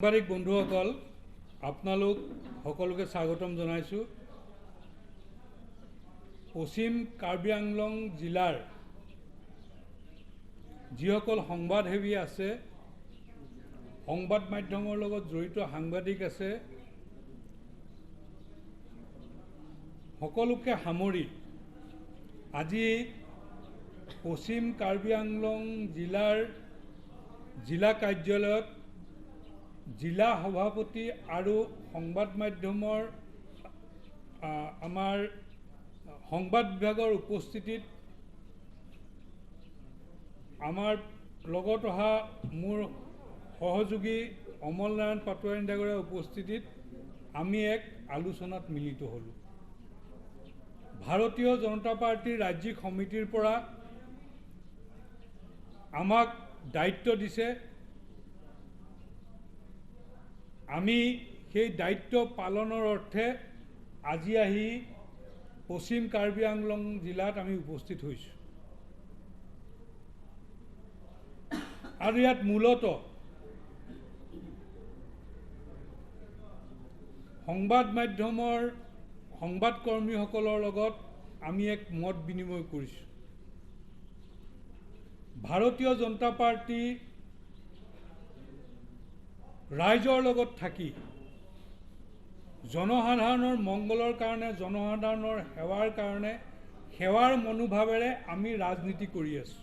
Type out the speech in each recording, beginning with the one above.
সাংবাদিক বন্ধুসকল, আপোনালোক সকলোকে স্বাগতম জনাইছোঁ। পশ্চিম কাৰ্বি আংলং জিলাৰ যিসকল সংবাদসেৱী আছে, সংবাদ মাধ্যমৰ লগত জড়িত সাংবাদিক আছে, সকলোকে সামৰি আজি পশ্চিম কাৰ্বি আংলং জিলাৰ জিলা কাৰ্যালয়ত জিলা সভাপতি আৰু সংবাদ মাধ্যমৰ আমাৰ সংবাদ বিভাগৰ উপস্থিতিত আমাৰ লগত অহা মোৰ সহযোগী অমল নাৰায়ণ পাটোৱাৰী ডাঙৰীয়াৰ উপস্থিতিত আমি এক আলোচনাত মিলিত হ'লোঁ। ভাৰতীয় জনতা পাৰ্টীৰ ৰাজ্যিক সমিতিৰ পৰা আমাক দায়িত্ব দিছে। আমি সেই দায়িত্ব পালনৰ অৰ্থে আজি আহি পশ্চিম কাৰ্বি আংলং জিলাত আমি উপস্থিত হৈছোঁ। আৰু ইয়াত মূলতঃ সংবাদ মাধ্যমৰ সংবাদকৰ্মীসকলৰ লগত আমি এক মত বিনিময় কৰিছোঁ। ভাৰতীয় জনতা পাৰ্টি ৰাইজৰ লগত থাকি জনসাধাৰণৰ মংগলৰ কাৰণে, জনসাধাৰণৰ সেৱাৰ কাৰণে, সেৱাৰ মনোভাৱেৰে আমি ৰাজনীতি কৰি আছোঁ।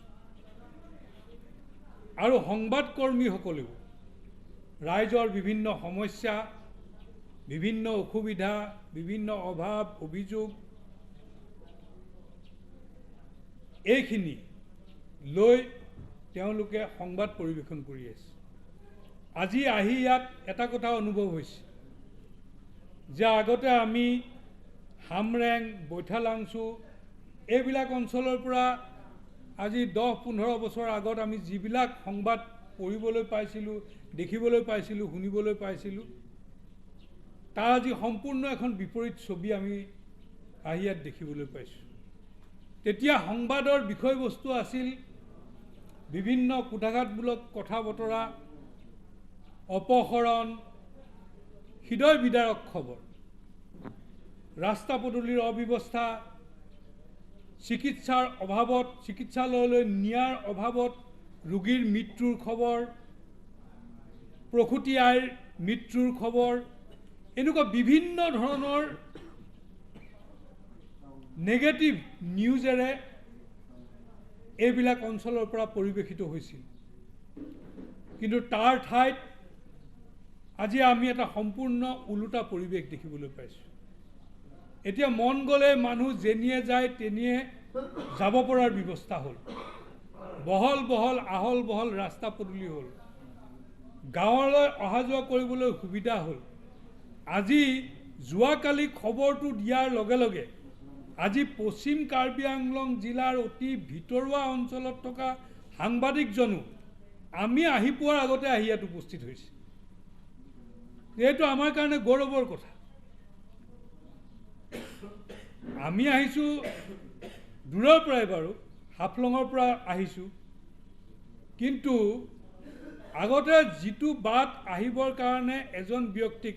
আৰু সংবাদকৰ্মীসকলেও ৰাইজৰ বিভিন্ন সমস্যা, বিভিন্ন অসুবিধা, বিভিন্ন অভাৱ অভিযোগ এইখিনি লৈ তেওঁলোকে সংবাদ পৰিৱেশন কৰি আছে। আজি আহি ইয়াত এটা কথা অনুভৱ হৈছে যে আগতে আমি হামৰেং, বৈঠালাংচু এইবিলাক অঞ্চলৰ পৰা আজি 10-15 বছৰ আগত আমি যিবিলাক সংবাদ পঢ়িবলৈ পাইছিলোঁ, দেখিবলৈ পাইছিলোঁ, শুনিবলৈ পাইছিলোঁ, তাৰ আজি সম্পূৰ্ণ এখন বিপৰীত ছবি আমি আহি ইয়াত দেখিবলৈ পাইছোঁ। তেতিয়া সংবাদৰ বিষয়বস্তু আছিল বিভিন্ন কুঠাঘাতমূলক কথা বতৰা, অপহৰণ, হৃদয় বিদাৰক খবৰ, ৰাস্তা পদূলিৰ অব্যৱস্থা, চিকিৎসাৰ অভাৱত, চিকিৎসালয়লৈ নিয়াৰ অভাৱত ৰোগীৰ মৃত্যুৰ খবৰ, প্ৰসূতি আইৰ মৃত্যুৰ খবৰ, এনেকুৱা বিভিন্ন ধৰণৰ নেগেটিভ নিউজেৰে এইবিলাক অঞ্চলৰ পৰা পৰিৱেশিত হৈছিল। কিন্তু তাৰ ঠাইত আজি আমি এটা সম্পূৰ্ণ ওলোটা পৰিৱেশ দেখিবলৈ পাইছোঁ। এতিয়া মন গ'লে মানুহ যেনিয়ে যায় তেনিয়ে যাব পৰাৰ ব্যৱস্থা হ'ল। বহল বহল আহল বহল ৰাস্তা পদূলি হ'ল। গাঁৱলৈ অহা যোৱা কৰিবলৈ সুবিধা হ'ল। আজি যোৱাকালি খবৰটো দিয়াৰ লগে লগে আজি পশ্চিম কাৰ্বি আংলং জিলাৰ অতি ভিতৰুৱা অঞ্চলত থকা সাংবাদিকজনো আমি আহি পোৱাৰ আগতে আহি ইয়াত উপস্থিত হৈছে। এইটো আমাৰ কাৰণে গৌৰৱৰ কথা। আমি আহিছোঁ দূৰৰ পৰাই, বাৰু হাফলঙৰ পৰা আহিছোঁ, কিন্তু আগতে যিটো বাট আহিবৰ কাৰণে এজন ব্যক্তিক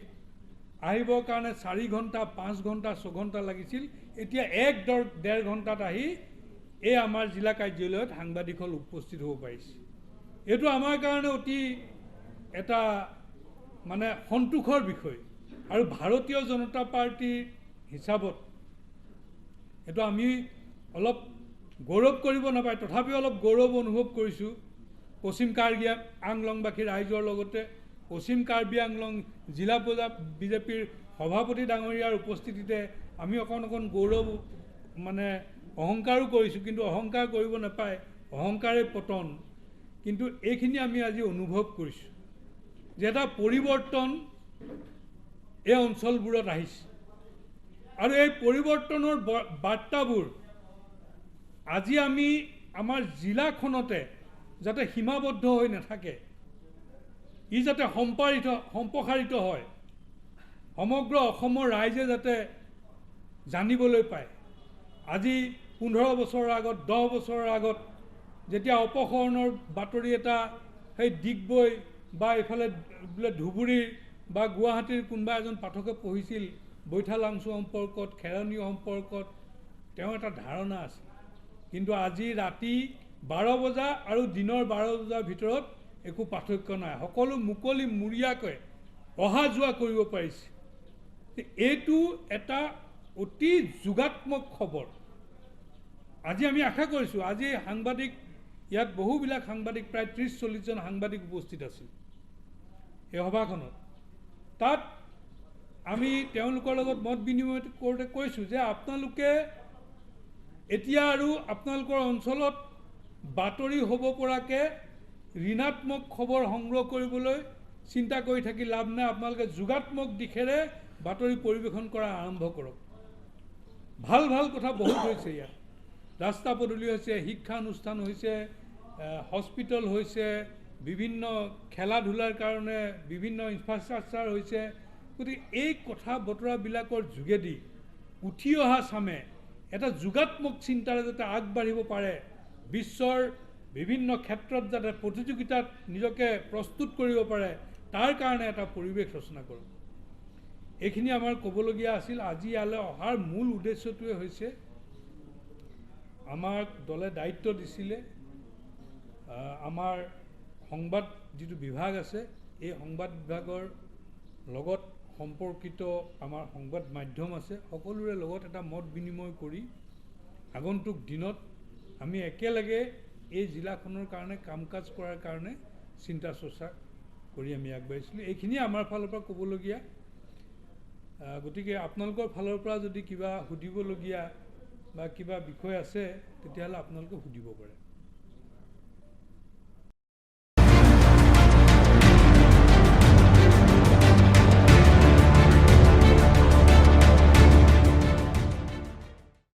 আহিবৰ কাৰণে 4 ঘণ্টা, 5 ঘণ্টা, 6 ঘণ্টা লাগিছিল, এতিয়া 1-1.5 ঘণ্টাত আহি এই আমাৰ জিলা কাৰ্যালয়ত সাংবাদিকসকল উপস্থিত হ'ব পাৰিছে। এইটো আমাৰ কাৰণে অতি এটা মানে সন্তোষৰ বিষয়। আৰু ভাৰতীয় জনতা পাৰ্টীৰ হিচাপত এইটো আমি অলপ গৌৰৱ কৰিব নাপায়, তথাপিও অলপ গৌৰৱ অনুভৱ কৰিছোঁ। পশ্চিম কাৰ্বি আংলংবাসী ৰাইজৰ লগতে পশ্চিম কাৰ্বি আংলং জিলা বিজেপিৰ সভাপতি ডাঙৰীয়াৰ উপস্থিতিতে আমি অকণ গৌৰৱ মানে অহংকাৰো কৰিছোঁ। কিন্তু অহংকাৰ কৰিব নাপায়, অহংকাৰে পতন। কিন্তু এইখিনি আমি আজি অনুভৱ কৰিছোঁ যে এটা পৰিৱৰ্তন এই অঞ্চলবোৰত আহিছে। আৰু এই পৰিৱৰ্তনৰ বাৰ্তাবোৰ আজি আমি আমাৰ জিলাখনতে যাতে সীমাবদ্ধ হৈ নাথাকে, ই যাতে সম্প্ৰসাৰিত হয়, সমগ্ৰ অসমৰ ৰাইজে যাতে জানিবলৈ পায়। আজি 15 বছৰৰ আগত, 10 বছৰৰ আগত যেতিয়া অপহৰণৰ বাতৰি এটা সেই ডিগবৈ বা এইফালে বোলে ধুবুৰীৰ বা গুৱাহাটীৰ কোনোবা এজন পাঠকে পঢ়িছিল বৈঠালাংচু সম্পৰ্কত, খেৰণীয় সম্পৰ্কত তেওঁ এটা ধাৰণা আছে। কিন্তু আজি ৰাতি 12 বজা আৰু দিনৰ 12 বজাৰ ভিতৰত একো পাৰ্থক্য নাই, সকলো মুকলি মুৰীয়াকৈ অহা যোৱা কৰিব পাৰিছে। এইটো এটা অতি যোগাত্মক খবৰ। আজি আমি আশা কৰিছোঁ, আজি সাংবাদিক ইয়াত বহুবিলাক সাংবাদিক, প্ৰায় 30-40 জন সাংবাদিক উপস্থিত আছিল এই সভাখনত। তাত আমি তেওঁলোকৰ লগত মত বিনিময় কৰোঁতে কৈছোঁ যে আপোনালোকে এতিয়া আৰু আপোনালোকৰ অঞ্চলত বাতৰি হ'ব পৰাকৈ ঋণাত্মক খবৰ সংগ্ৰহ কৰিবলৈ চিন্তা কৰি থাকি লাভ নাই, আপোনালোকে যোগাত্মক দিশেৰে বাতৰি পৰিৱেশন কৰা আৰম্ভ কৰক। ভাল ভাল কথা বহুত হৈছে ইয়াত, ৰাস্তা পদূলি হৈছে, শিক্ষানুষ্ঠান হৈছে, হস্পিটেল হৈছে, বিভিন্ন খেলা ধূলাৰ কাৰণে বিভিন্ন ইনফ্ৰাষ্ট্ৰাকচাৰ হৈছে। গতিকে এই কথা বতৰাবিলাকৰ যোগেদি উঠি অহা চামে এটা যোগাত্মক চিন্তাৰে যাতে আগবাঢ়িব পাৰে, বিশ্বৰ বিভিন্ন ক্ষেত্ৰত যাতে প্ৰতিযোগিতাত নিজকে প্ৰস্তুত কৰিব পাৰে, তাৰ কাৰণে এটা পৰিৱেশ ৰচনা কৰক। এইখিনি আমাৰ ক'বলগীয়া আছিল। আজি ইয়ালৈ অহাৰ মূল উদ্দেশ্যটোৱে হৈছে, আমাক দলে দায়িত্ব দিছিলে, আমাৰ সংবাদ যিটো বিভাগ আছে, এই সংবাদ বিভাগৰ লগত সম্পৰ্কিত আমাৰ সংবাদ মাধ্যম আছে, সকলোৰে লগত এটা মত বিনিময় কৰি আগন্তুক দিনত আমি একেলগে এই জিলাখনৰ কাৰণে কাম কাজ কৰাৰ কাৰণে চিন্তা চৰ্চা কৰি আমি আগবাঢ়িছিলোঁ। এইখিনিয়ে আমাৰ ফালৰ পৰা ক'বলগীয়া। গতিকে আপোনালোকৰ ফালৰ পৰা যদি কিবা সুধিবলগীয়া বা কিবা বিষয় আছে তেতিয়াহ'লে আপোনালোকে সুধিব পাৰে।